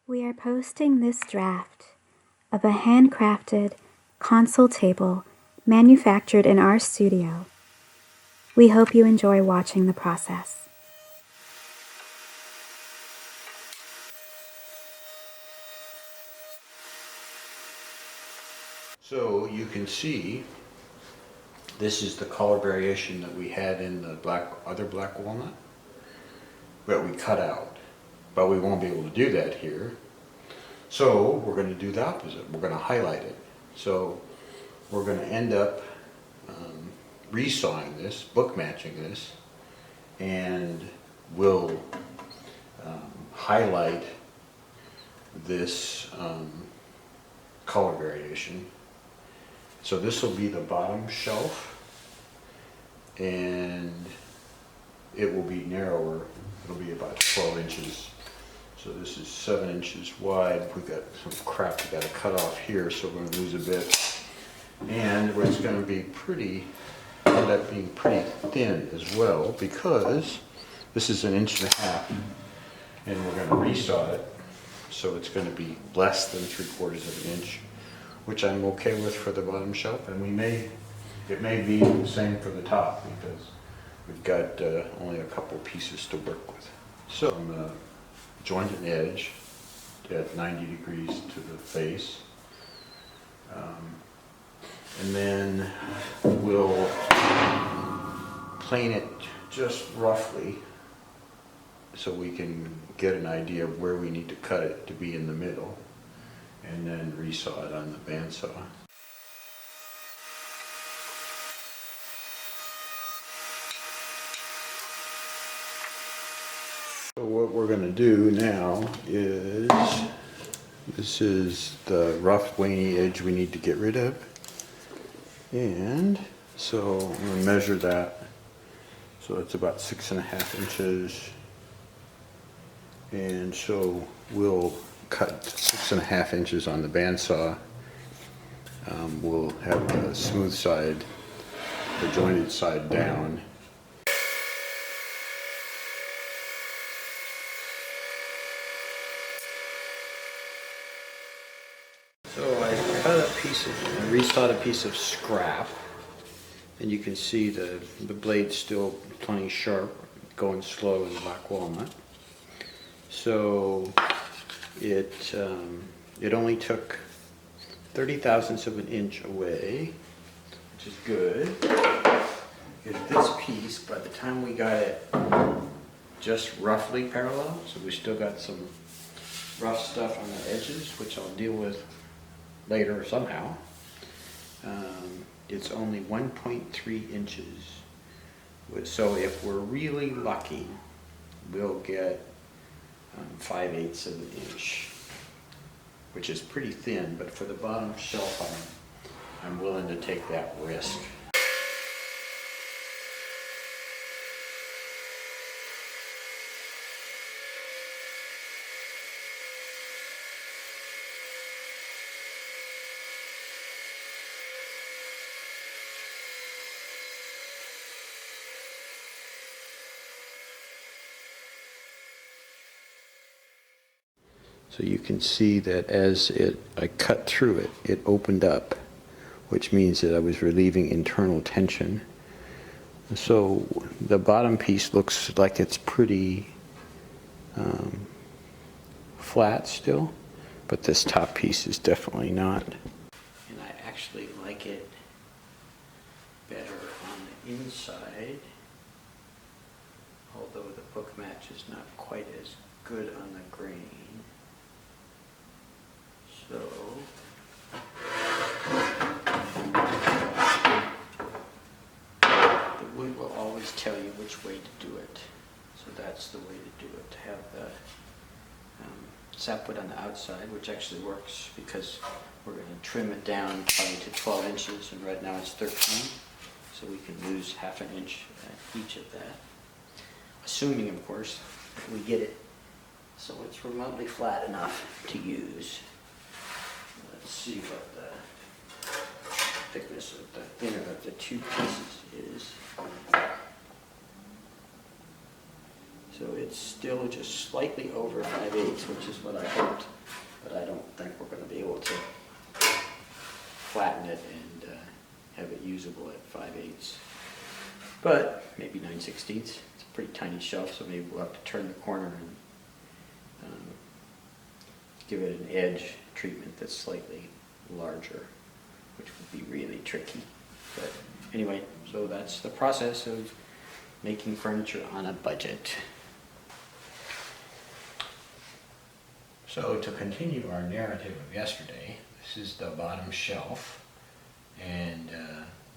We are posting this draft of a handcrafted console table manufactured in our studio. We hope you enjoy watching the process. So you can see this is the color variation that we had in the other black walnut that we cut out, but we won't be able to do that here. So we're going to do the opposite. We're going to highlight it. So we're going to end up resawing this, book matching this, and we'll highlight this color variation. So this will be the bottom shelf, and it will be narrower. It'll be about 12 inches. So this is 7 inches wide. We've got some crap we got to cut off here, so we're going to lose a bit. And it's going to be end up being pretty thin as well, because this is 1.5 inches, and we're going to resaw it, so it's going to be less than 3/4 inch, which I'm okay with for the bottom shelf, and it may be the same for the top, because we've got only a couple pieces to work with. So I'm going to joint an edge at 90 degrees to the face, and then we'll plane it just roughly so we can get an idea of where we need to cut it to be in the middle, and then resaw it on the bandsaw. So what we're going to do now is, this is the rough veiny edge we need to get rid of, and so I'm going to measure that. So it's about 6.5 inches, and so we'll cut 6.5 inches on the bandsaw. We'll have the smooth side, the jointed side down. So I resawed a piece of scrap, and you can see the blade's still plenty sharp, going slow in the black walnut. So it only took 30 thousandths of an inch away, which is good. Because this piece, by the time we got it just roughly parallel, so we still got some rough stuff on the edges, which I'll deal with later somehow. It's only 1.3 inches. So if we're really lucky, we'll get 5/8 of an inch, which is pretty thin, but for the bottom shelf, I'm willing to take that risk. So you can see that as I cut through it, it opened up, which means that I was relieving internal tension. So the bottom piece looks like it's pretty flat still, but this top piece is definitely not. And I actually like it better on the inside, although the book match is not quite as good on the grain. So the wood will always tell you which way to do it. So that's the way to do it, to have the sapwood on the outside, which actually works because we're going to trim it down probably to 12 inches, and right now it's 13. So we can lose 1/2 inch at each of that. Assuming, of course, that we get it so it's remotely flat enough to use. Let's see what the thickness of the inner of the two pieces is. So it's still just slightly over 5/8, which is what I hoped. but I don't think we're going to be able to flatten it and have it usable at 5/8. But maybe 9/16. It's a pretty tiny shelf, so maybe we'll have to turn the corner and give it an edge treatment that's slightly larger, which would be really tricky. But anyway, so that's the process of making furniture on a budget. So to continue our narrative of yesterday, this is the bottom shelf, and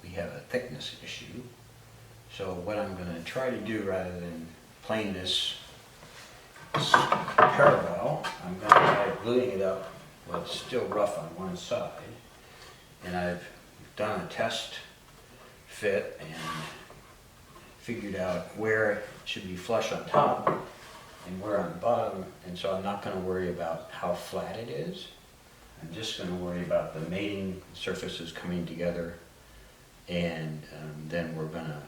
we have a thickness issue. So what I'm going to try to do, rather than plane this parallel, I'm going to try gluing it up while it's still rough on one side. And I've done a test fit and figured out where it should be flush on top and where on the bottom, and so I'm not going to worry about how flat it is. I'm just going to worry about the mating surfaces coming together, and then we're going to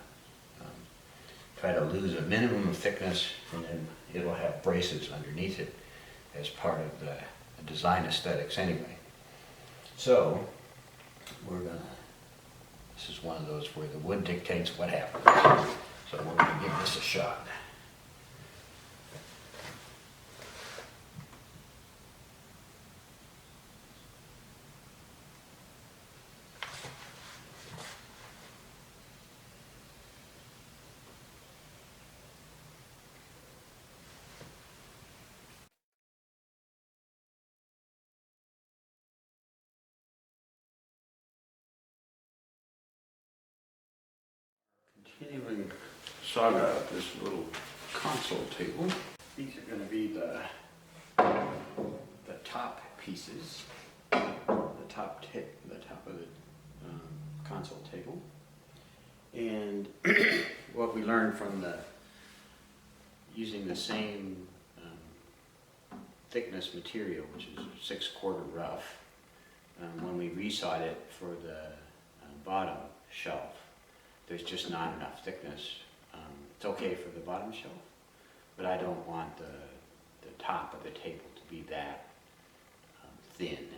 try to lose a minimum of thickness, and then it'll have braces underneath it as part of the design aesthetics anyway. So we're going to, this is one of those where the wood dictates what happens. So we're going to give this a shot. Continuing saga of this little console table. These are going to be the top pieces, the top of the console table, and what we learned from using the same thickness material, which is 6/4 rough, when we resawed it for the bottom shelf. There's just not enough thickness. It's okay for the bottom shelf, but I don't want the top of the table to be that thin.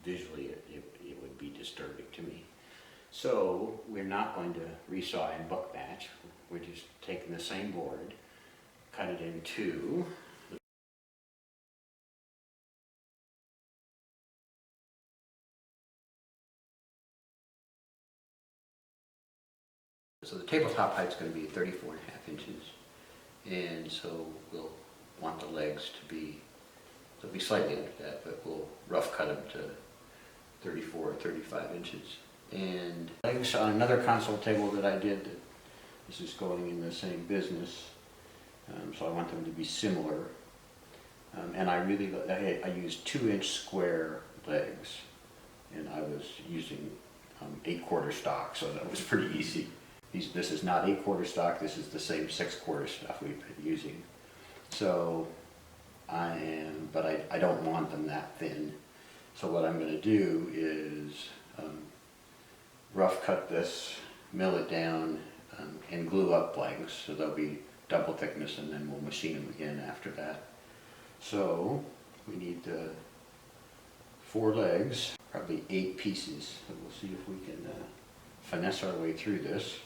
Visually, it would be disturbing to me. So we're not going to resaw and book match. We're just taking the same board, cut it in two. So the tabletop height is going to be 34.5 inches, and so we'll want the legs to be, they'll be slightly under that, but we'll rough cut them to 34 or 35 inches. And legs on another console table that I did, this is going in the same business, so I want them to be similar. And I used 2-inch square legs, and I was using 8/4 stock, so that was pretty easy. This is not 8/4 stock, this is the same 6/4 stuff we've been using. So but I don't want them that thin. So what I'm going to do is rough cut this, mill it down, and glue up legs, so they'll be double thickness, and then we'll machine them again after that. So we need 4 legs, probably 8 pieces. So we'll see if we can finesse our way through this.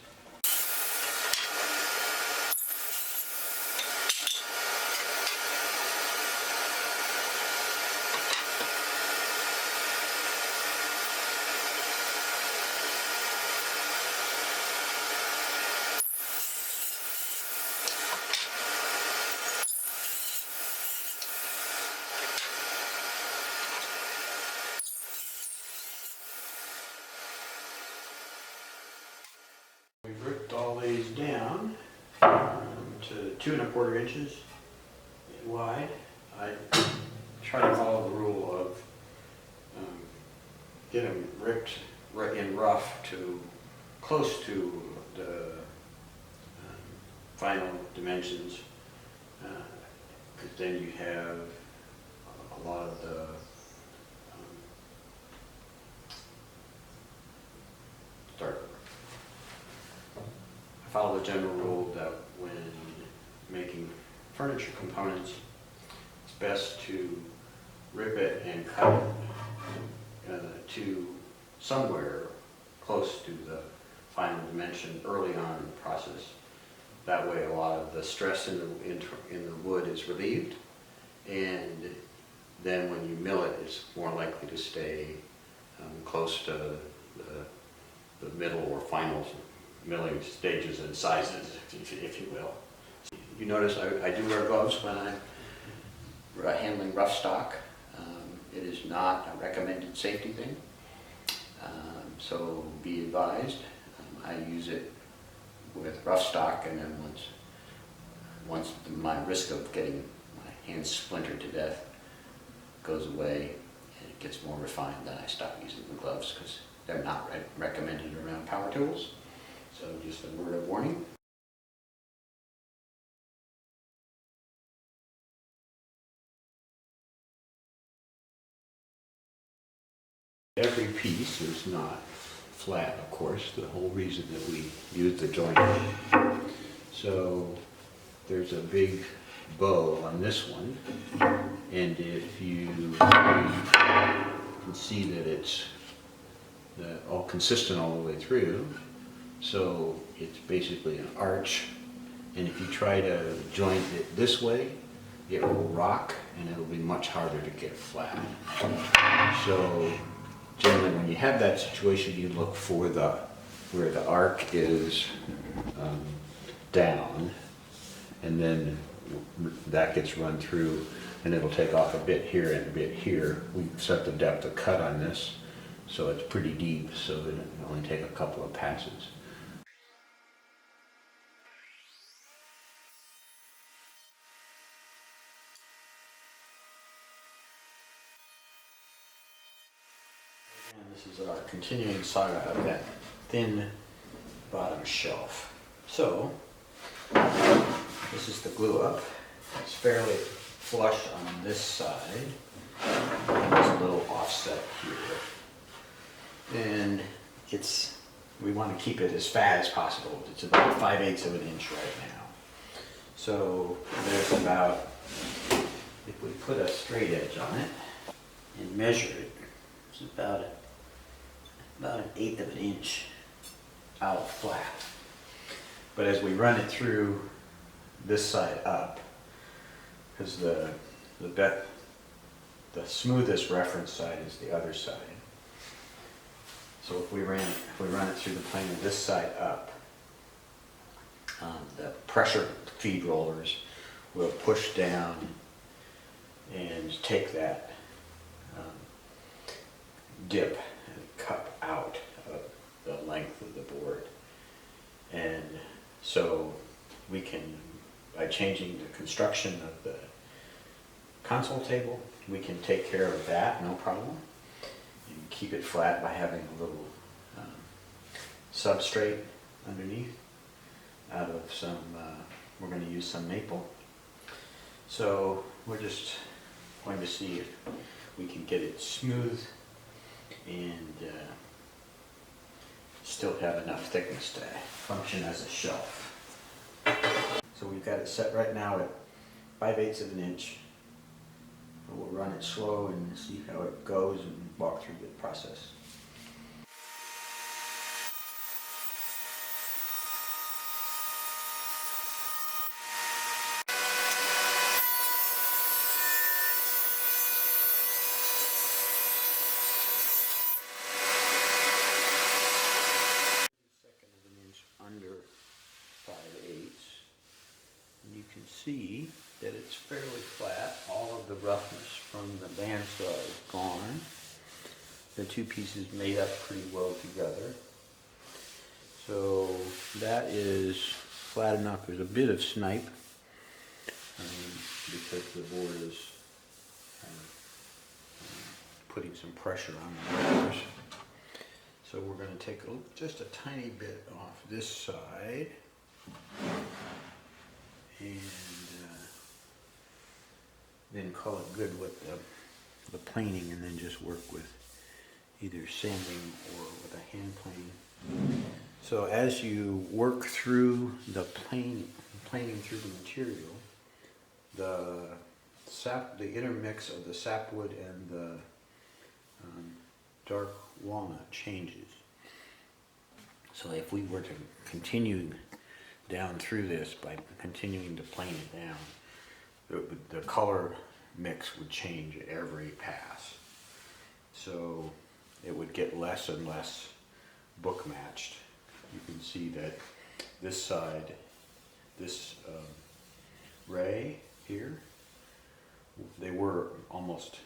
We ripped all these down to 2 1/4 inches wide. I try to follow the rule of get them ripped in rough to close to the final dimensions, because then you have a lot of the I follow the general rule that when making furniture components, it's best to rip it and cut it to somewhere close to the final dimension early on in the process. That way a lot of the stress in the wood is relieved, and then when you mill it, it's more likely to stay close to the middle or final milling stages and sizes, if you will. You notice I do wear gloves when I'm handling rough stock. It is not a recommended safety thing, so be advised. I use it with rough stock, and then once my risk of getting my hands splintered to death goes away and it gets more refined, then I stop using the gloves because they're not recommended around power tools. So just a word of warning. Every piece is not flat, of course, the whole reason that we use the joiner. So there's a big bow on this one, and if you can see that it's all consistent all the way through, so it's basically an arch, and if you try to joint it this way, it will rock and it'll be much harder to get flat. So generally when you have that situation, you look for where the arc is down, and then that gets run through, and it'll take off a bit here and a bit here. We've set the depth of cut on this, so it's pretty deep, so that it'll only take a couple of passes. And this is our continuing saga of that thin bottom shelf. So this is the glue up. It's fairly flush on this side. There's a little offset here. And we want to keep it as fat as possible. It's about 5/8 of an inch right now. So there's about, if we put a straight edge on it and measure it, it's about 1/8 of an inch out flat. But as we run it through this side up, because the smoothest reference side is the other side. So if we run it through the plane of this side up, the pressure feed rollers will push down and take that dip and cup out of the length of the board. And so we can, by changing the construction of the console table, we can take care of that, no problem. And keep it flat by having a little substrate underneath out of some, we're going to use some maple. So we're just going to see if we can get it smooth and still have enough thickness to function as a shelf. So we've got it set right now at 5/8 of an inch. We'll run it slow and see how it goes and walk through the process. Under 5/8, and you can see that it's fairly flat. All of the roughness from the bandsaw is gone. The two pieces made up pretty well together. So that is flat enough. There's a bit of snipe because the board is putting some pressure on the rollers. So we're going to take just a tiny bit off this side and then call it good with the planing, and then just work with either sanding or with a hand plane. So as you work through the planing through the material, the the intermix of the sapwood and the dark walnut changes. So if we were to continue down through this by continuing to plane it down, the color mix would change at every pass. So it would get less and less book matched. You can see that this side, this ray here, they were almost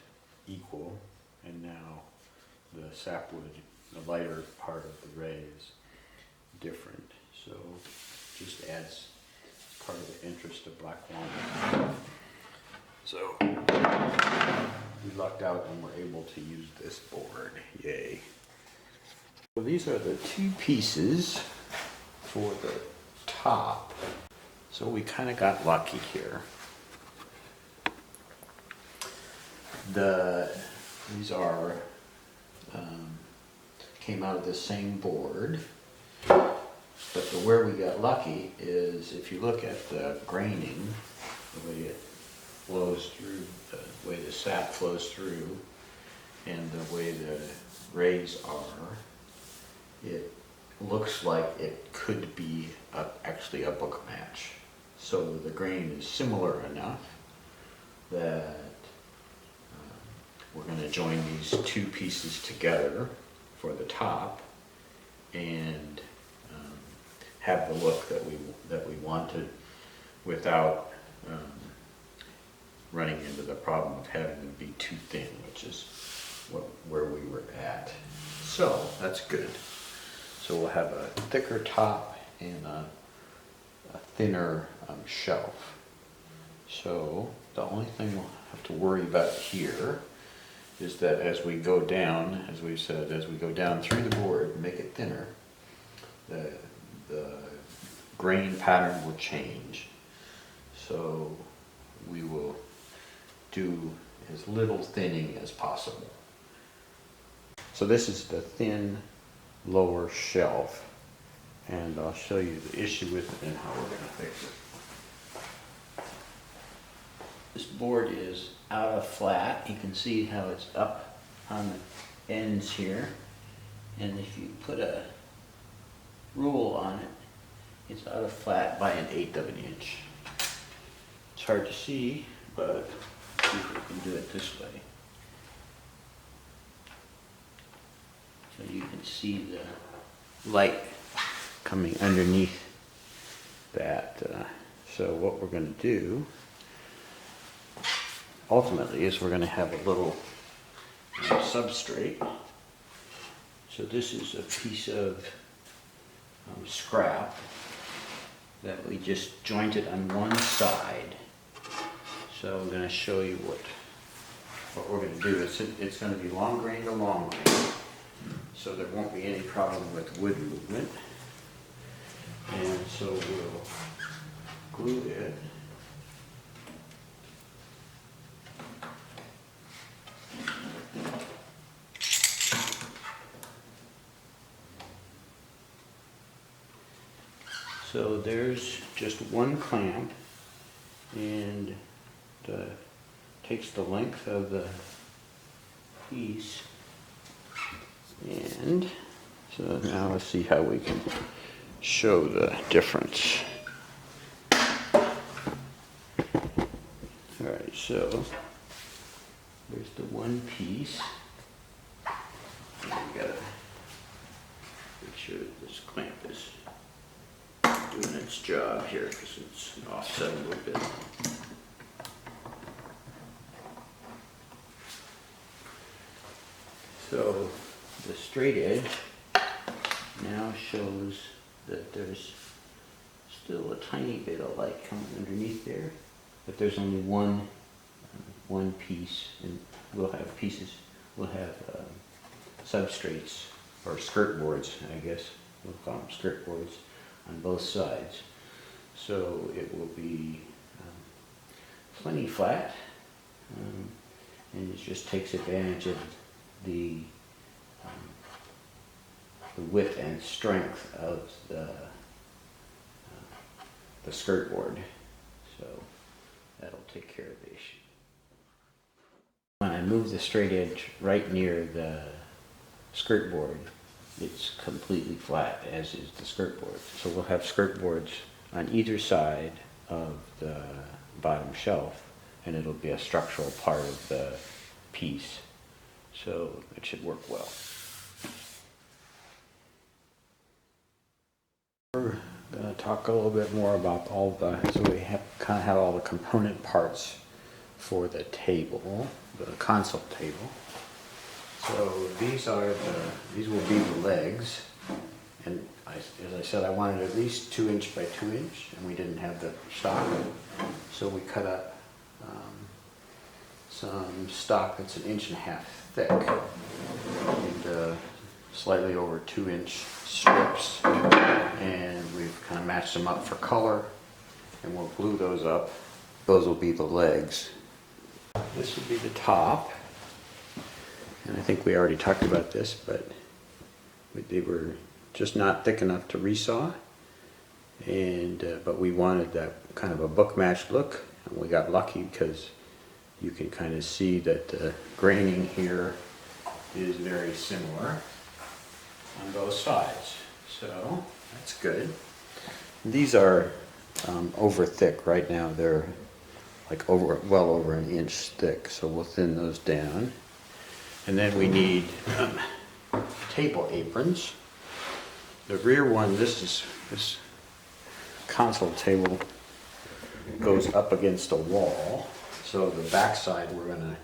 equal, and now the sapwood, the lighter part of the ray is different. So just adds part of the interest of black walnut. So we lucked out and were able to use this board. Yay. So these are the two pieces for the top. So we kind of got lucky here. These are came out of the same board, but where we got lucky is if you look at the graining, the way it flows through, the way the sap flows through, and the way the rays are, it looks like it could be actually a book match. So the grain is similar enough that we're going to join these two pieces together for the top and have the look that we wanted without running into the problem of having them be too thin, which is where we were at. So that's good. So we'll have a thicker top and a thinner shelf. So the only thing we'll have to worry about here is that as we go down, as we said, as we go down through the board and make it thinner, the grain pattern will change. So we will do as little thinning as possible. So this is the thin lower shelf, and I'll show you the issue with it and how we're going to fix it. This board is out of flat. You can see how it's up on the ends here, and if you put a rule on it, it's out of flat by 1/8 of an inch. It's hard to see, but see if we can do it this way. So you can see the light coming underneath that. So what we're going to do ultimately is we're going to have a little substrate. So this is a piece of scrap that we just jointed on one side. So I'm going to show you what we're going to do. It's going to be long grain to long grain, so there won't be any problem with wood movement. And so we'll glue it. So there's just one clamp, and takes the length of the piece. And so now let's see how we can show the difference. Alright, so there's the one piece. And we gotta make sure that this clamp is doing its job here because it's offset a little bit. So the straight edge now shows that there's still a tiny bit of light coming underneath there, but there's only one piece, and we'll have substrates or skirt boards, I guess we'll call them skirt boards, on both sides. So it will be plenty flat, and it just takes advantage of the width and strength of the skirt board. So that'll take care of the issue. When I move the straight edge right near the skirt board, it's completely flat, as is the skirt board. So we'll have skirt boards on either side of the bottom shelf, and it'll be a structural part of the piece. So it should work well. We're going to talk a little bit more about all the, so we kind of have all the component parts for the table, the console table. So these will be the legs, and as I said, I wanted at least 2 inch by 2 inch, and we didn't have the stock, so we cut up some stock that's 1.5 inches thick, and slightly over 2 inch strips, and we've kind of matched them up for color, and we'll glue those up. Those will be the legs. This will be the top, and I think we already talked about this, but they were just not thick enough to resaw, and but we wanted that kind of a book match look, and we got lucky because you can kind of see that the graining here is very similar on both sides, so that's good. These are over thick right now. They're like well over 1 inch thick, so we'll thin those down. And then we need table aprons. The rear one, this console table goes up against a wall, so the back side we're going to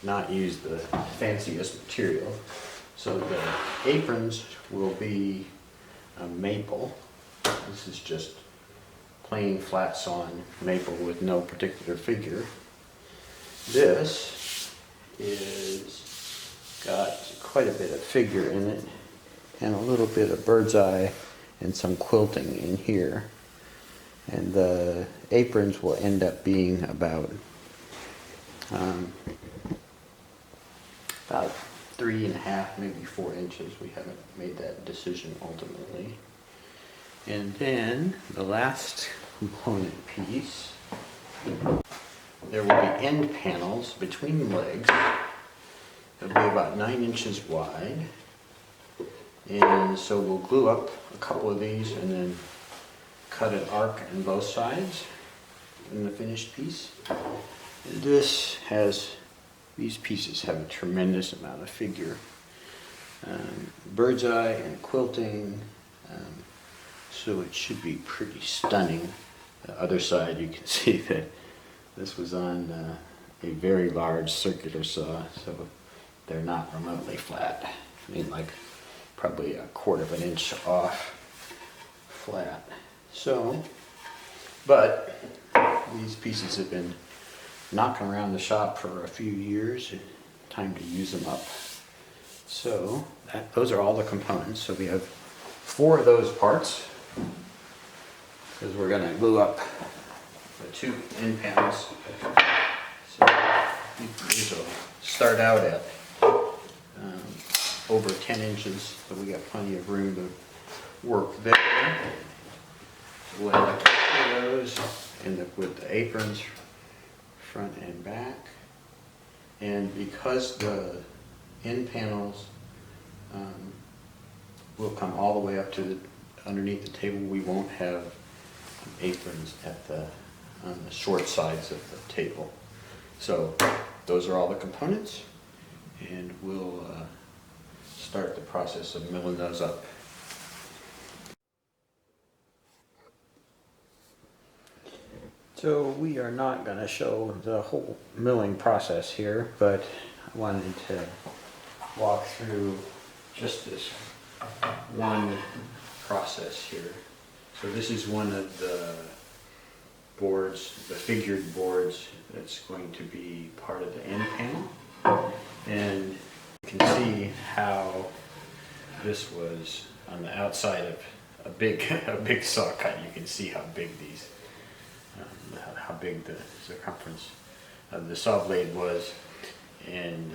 not use the fanciest material. So the aprons will be maple. This is just plain flat sawn maple with no particular figure. This is got quite a bit of figure in it, and a little bit of bird's eye and some quilting in here. And the aprons will end up being about 3.5, maybe 4 inches. We haven't made that decision ultimately. And then the last component piece, there will be end panels between the legs. They'll be about 9 inches wide. And so we'll glue up a couple of these and then cut an arc on both sides in the finished piece. And these pieces have a tremendous amount of figure. Bird's eye and quilting, so it should be pretty stunning. The other side, you can see that this was on a very large circular saw, so they're not remotely flat. I mean, like probably 1/4 inch off flat. So, but these pieces have been knocking around the shop for a few years. Time to use them up. So those are all the components. So we have 4 of those parts, because we're going to glue up the 2 end panels. So these will start out at over 10 inches, so we got plenty of room to work there. So we'll have 2 of those with the aprons, front and back. And because the end panels will come all the way up to underneath the table, we won't have aprons on the short sides of the table. So those are all the components, and we'll start the process of milling those up. So we are not going to show the whole milling process here, but I wanted to walk through just this one process here. So this is one of the boards, the figured boards, that's going to be part of the end panel. And you can see how this was on the outside of a big saw cut. You can see how big these how big the circumference of the saw blade was, and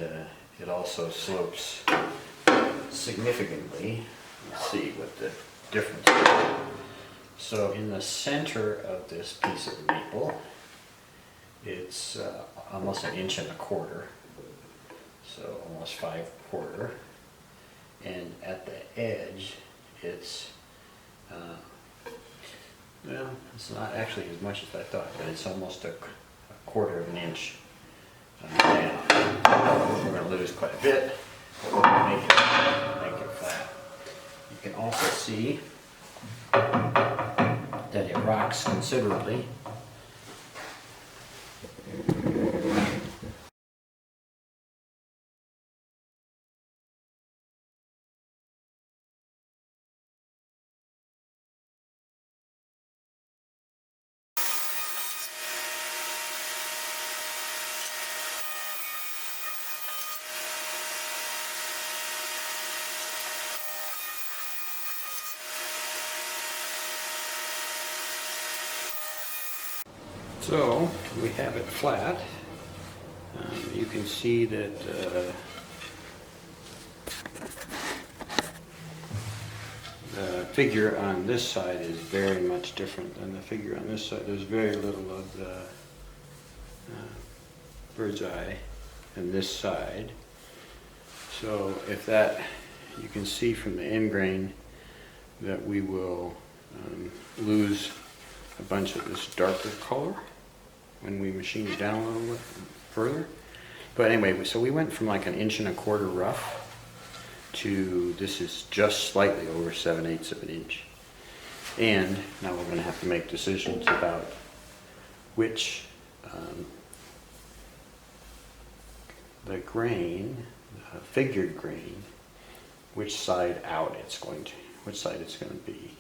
it also slopes significantly. Let's see what the difference is. So in the center of this piece of maple, it's almost 1.25 inches so almost 5/4. And at the edge, it's, well, it's not actually as much as I thought, but it's almost a 1/4 of an inch down. We're going to lose quite a bit, but we'll make it flat. You can also see that it rocks considerably. So we have it flat. You can see that the figure on this side is very much different than the figure on this side. There's very little of the bird's eye on this side. So if that, you can see from the end grain that we will lose a bunch of this darker color when we machine it down a little bit further. But anyway, so we went from like 1.25 inch rough to this is just slightly over 7/8 of an inch. And now we're going to have to make decisions about which the grain, the figured grain, which side out it's going to, which side it's going to be.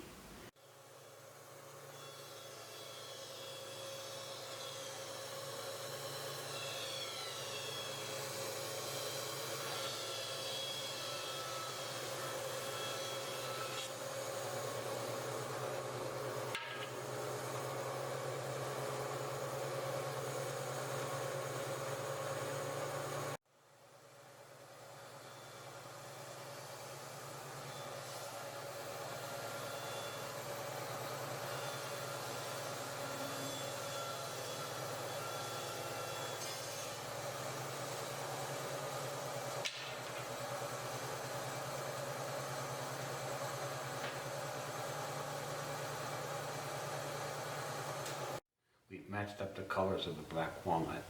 We've matched up the colors of the black walnut,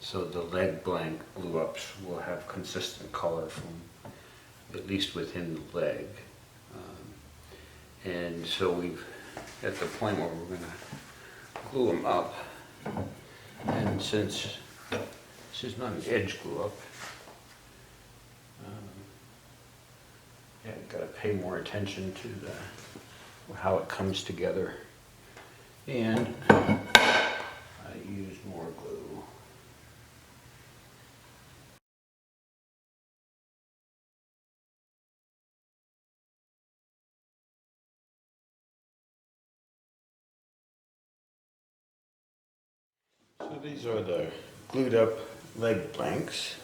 so the leg blank glue ups will have consistent color from at least within the leg. And so we've at the point where we're going to glue them up, and since this is not an edge glue up, yeah, you've got to pay more attention to the how it comes together. And I use more glue. So these are the glued up leg blanks.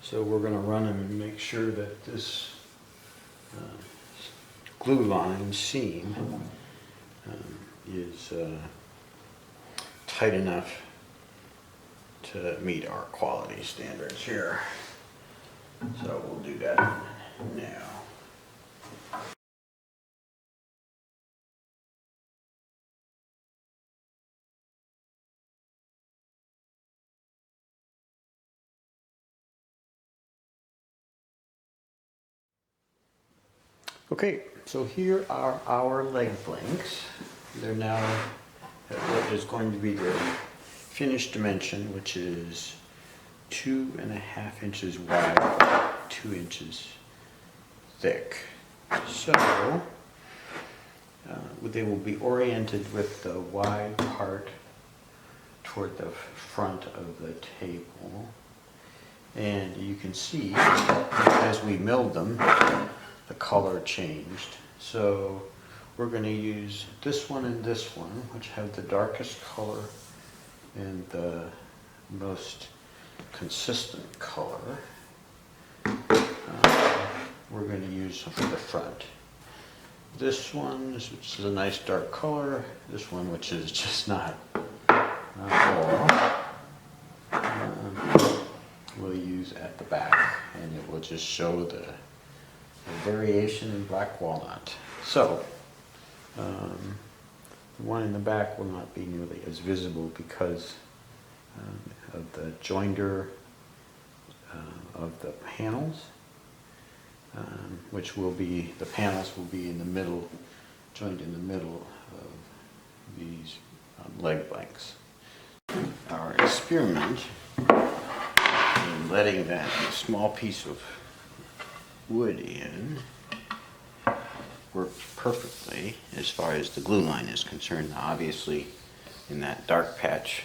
So we're going to run them and make sure that this glue line seam is tight enough to meet our quality standards here. So we'll do that now. Okay, so here are our leg blanks. They're now at what is going to be the finished dimension, which is 2.5 inches wide, 2 inches thick. So they will be oriented with the wide part toward the front of the table. And you can see as we milled them, the color changed. So we're going to use this one and this one, which have the darkest color and the most consistent color. We're going to use for the front. This one, which is a nice dark color. This one, which is just not all, we'll use at the back, and it will just show the variation in black walnut. So, the one in the back will not be nearly as visible because of the joinder of the panels, which will be, the panels will be in the middle, joined in the middle of these leg blanks. Our experiment in letting that small piece of wood in worked perfectly as far as the glue line is concerned. Now, obviously, in that dark patch,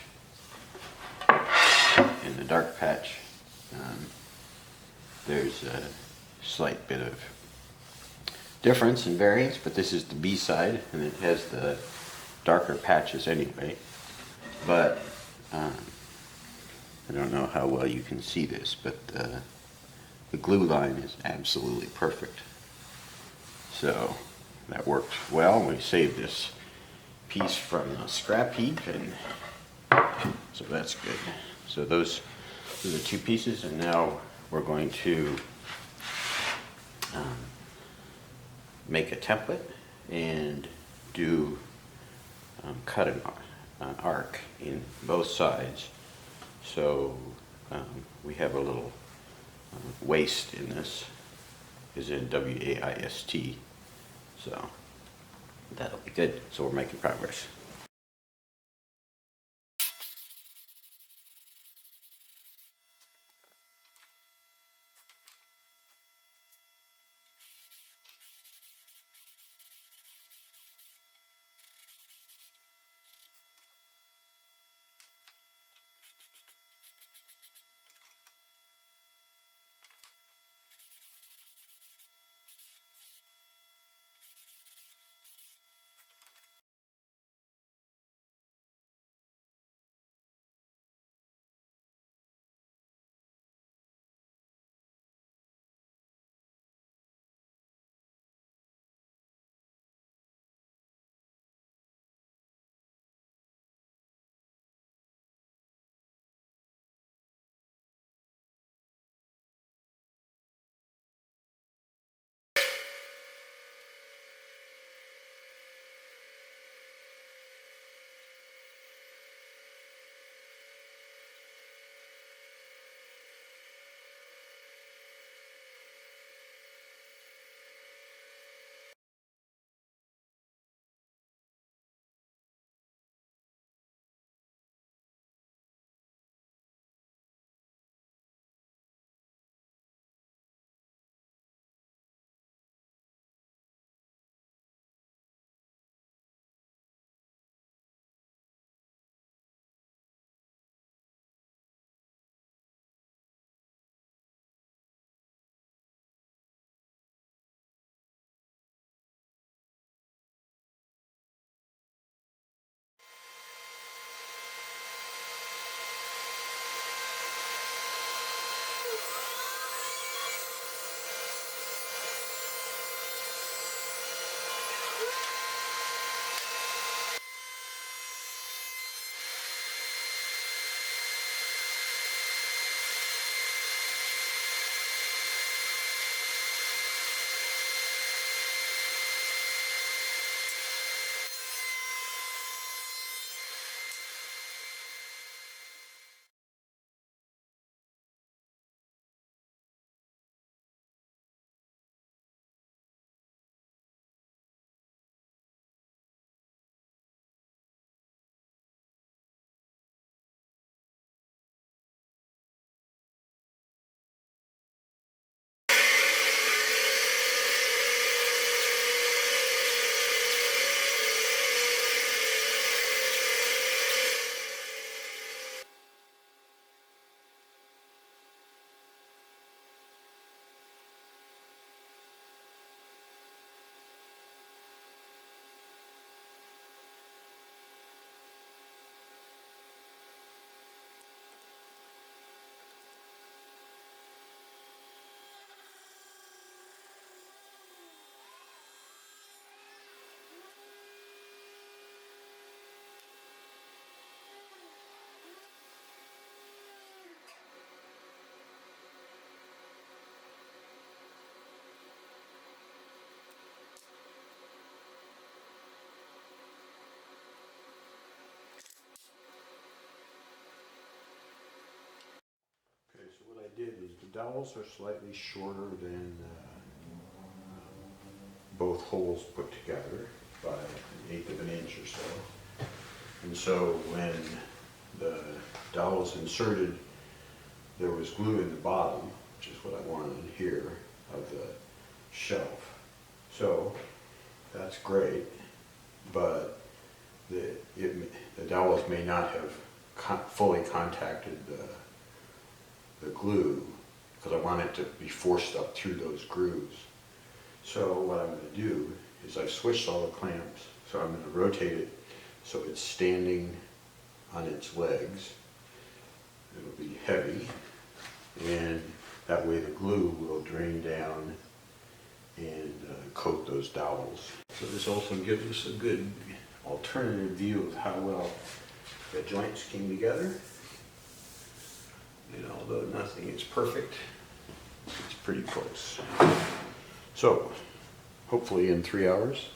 there's a slight bit of difference and variance, but this is the B side, and it has the darker patches anyway. But I don't know how well you can see this, but the glue line is absolutely perfect. So that worked well. We saved this piece from the scrap heap, and so that's good. So those are the two pieces, and now we're going to make a template and do cut an arc in both sides. So we have a little waist in this, is in W-A-I-S-T. So that'll be good. So we're making progress. did is the dowels are slightly shorter than both holes put together by 1/8 of an inch or so. And so when the dowels inserted, there was glue in the bottom, which is what I wanted here, of the shelf. So that's great, but the dowels may not have fully contacted the glue, because I want it to be forced up through those grooves. So what I'm going to do is I've switched all the clamps, so I'm going to rotate it so it's standing on its legs. It'll be heavy, and that way the glue will drain down and coat those dowels. So this also gives us a good alternative view of how well the joints came together. And although nothing is perfect, it's pretty close. So hopefully in 3 hours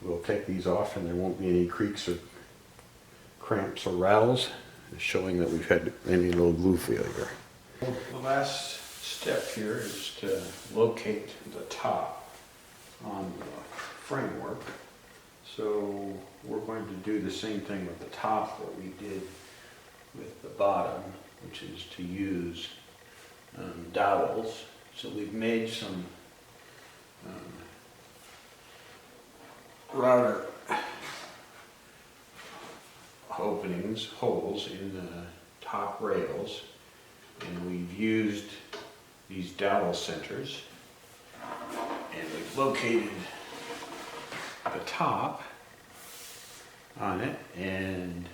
we'll take these off and there won't be any creaks or cramps or rattles showing that we've had any little glue failure. The last step here is to locate the top on the framework. So we're going to do the same thing with the top that we did with the bottom, which is to use dowels. So we've made some router holes in the top rails, and we've used these dowel centers, and we've located the top on it and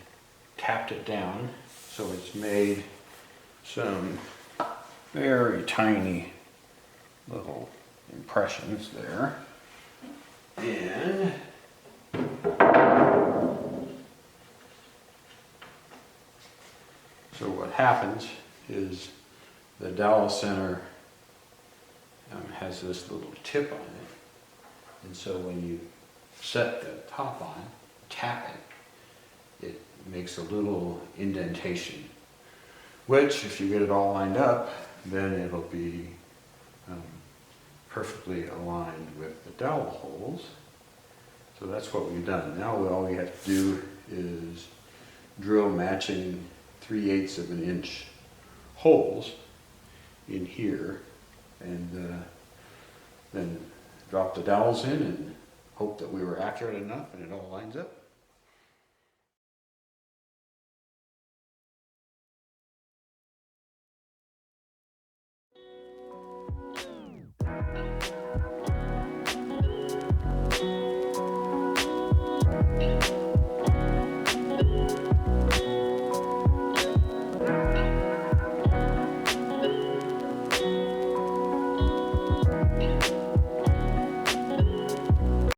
tapped it down so it's made some very tiny little impressions there. And so what happens is the dowel center has this little tip on it, and so when you set the top on, tap it makes a little indentation, which if you get it all lined up, then it'll be perfectly aligned with the dowel holes. So that's what we've done. Now all we have to do is drill matching 3/8 of an inch holes in here, and then drop the dowels in and hope that we were accurate enough and it all lines up.